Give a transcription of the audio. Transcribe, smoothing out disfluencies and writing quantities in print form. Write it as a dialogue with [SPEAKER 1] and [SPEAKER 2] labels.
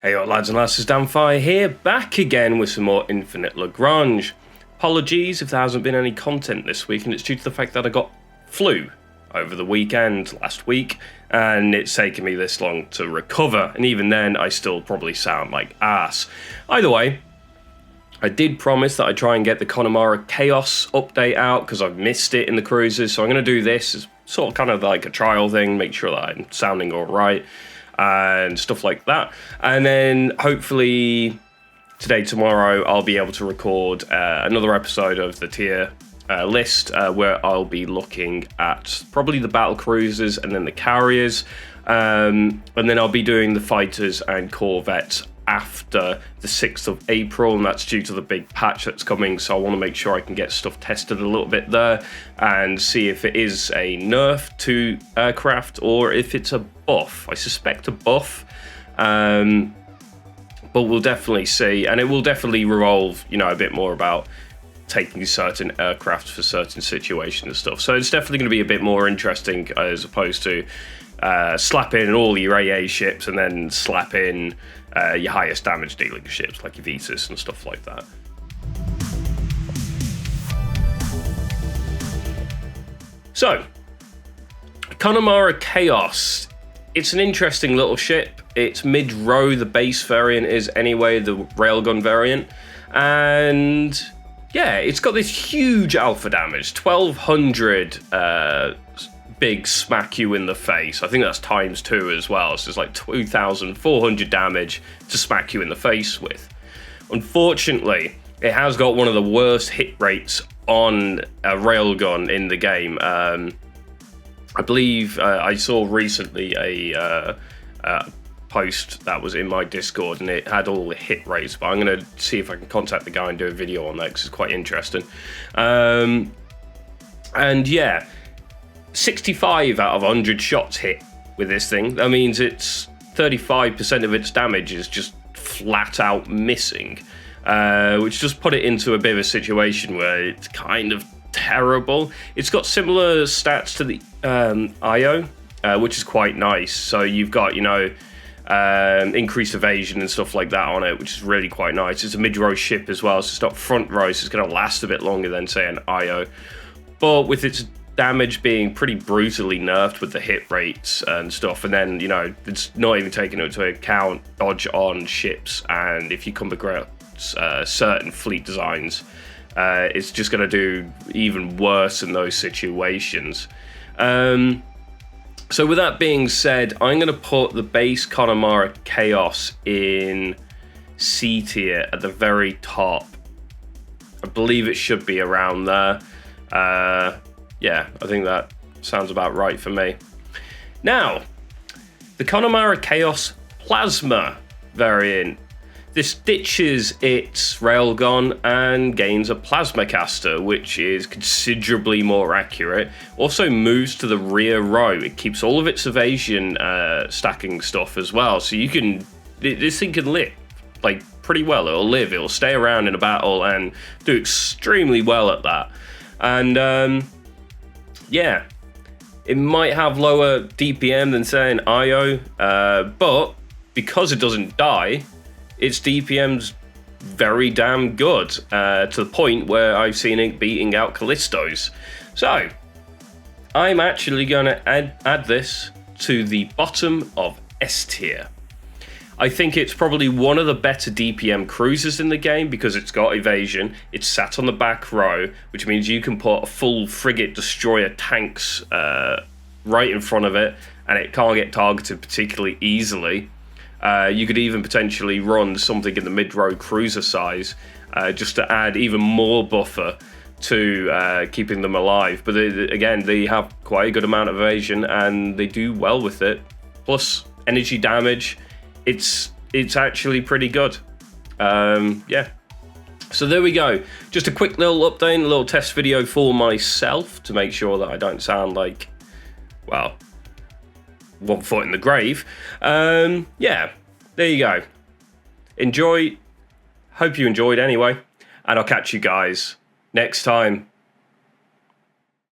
[SPEAKER 1] Hey lads and lasses, Damphyre here, back again with some more Infinite Lagrange. Apologies if there hasn't been any content this week, and it's due to the fact that I got flu over the weekend last week, and it's taken me this long to recover, and even then I still probably sound like ass. Either way, I did promise that I'd try and get the Conomara Chaos update out, because I've missed it in the cruises, so I'm going to do this as sort of kind of like a trial thing, make sure that I'm sounding alright, and stuff like that. And then hopefully today, tomorrow, I'll be able to record another episode of the tier list where I'll be looking at probably the battle cruisers and then the carriers. And then I'll be doing the fighters and corvettes after the 6th of April, and that's due to the big patch that's coming, so I want to make sure I can get stuff tested a little bit there and see if it is a nerf to aircraft or if it's a buff. I suspect a buff, but we'll definitely see, and it will definitely revolve, a bit more about taking certain aircraft for certain situations and stuff. So it's definitely going to be a bit more interesting as opposed to slap in all your AA ships and then slap in your highest damage dealing ships like your Vetus and stuff like that. So, Conomara Chaos. It's an interesting little ship. It's mid-row, the base variant is anyway, the railgun variant. And yeah, it's got this huge alpha damage, 1200 big smack you in the face. I think that's ×2 as well. So it's like 2,400 damage to smack you in the face with. Unfortunately, it has got one of the worst hit rates on a railgun in the game. I believe I saw recently a post that was in my Discord, and it had all the hit rates, but I'm going to see if I can contact the guy and do a video on that because it's quite interesting. And yeah, 65 out of 100 shots hit with this thing. That means it's 35% of its damage is just flat out missing, which just put it into a bit of a situation where it's kind of terrible. It's got similar stats to the IO, which is quite nice. So you've got, increased evasion and stuff like that on it, which is really quite nice. It's a mid-row ship as well, so it's not front row, so it's going to last a bit longer than, say, an IO. But with its damage being pretty brutally nerfed with the hit rates and stuff, and then, it's not even taking into account dodge on ships, and if you come across certain fleet designs, it's just going to do even worse in those situations. So with that being said, I'm going to put the base Conomara Chaos in C tier at the very top. I believe it should be around there. Yeah, I think that sounds about right for me. Now, the Conomara Chaos Plasma variant. This ditches its railgun and gains a plasma caster, which is considerably more accurate. Also moves to the rear row. It keeps all of its evasion stacking stuff as well. So this thing can live like pretty well. It'll live. It'll stay around in a battle and do extremely well at that. And yeah, it might have lower DPM than, say, an IO, but because it doesn't die, its DPM's very damn good, to the point where I've seen it beating out Callisto's. So, I'm actually going to add this to the bottom of S tier. I think it's probably one of the better DPM cruisers in the game because it's got evasion, it's sat on the back row, which means you can put a full frigate destroyer tanks right in front of it, and it can't get targeted particularly easily. You could even potentially run something in the mid-row cruiser size just to add even more buffer to keeping them alive. But again, they have quite a good amount of evasion and they do well with it. Plus energy damage, it's actually pretty good. Yeah. So there we go. Just a quick little update, a little test video for myself to make sure that I don't sound like, well, one foot in the grave. Yeah, there you go. Enjoy. Hope you enjoyed anyway. And I'll catch you guys next time.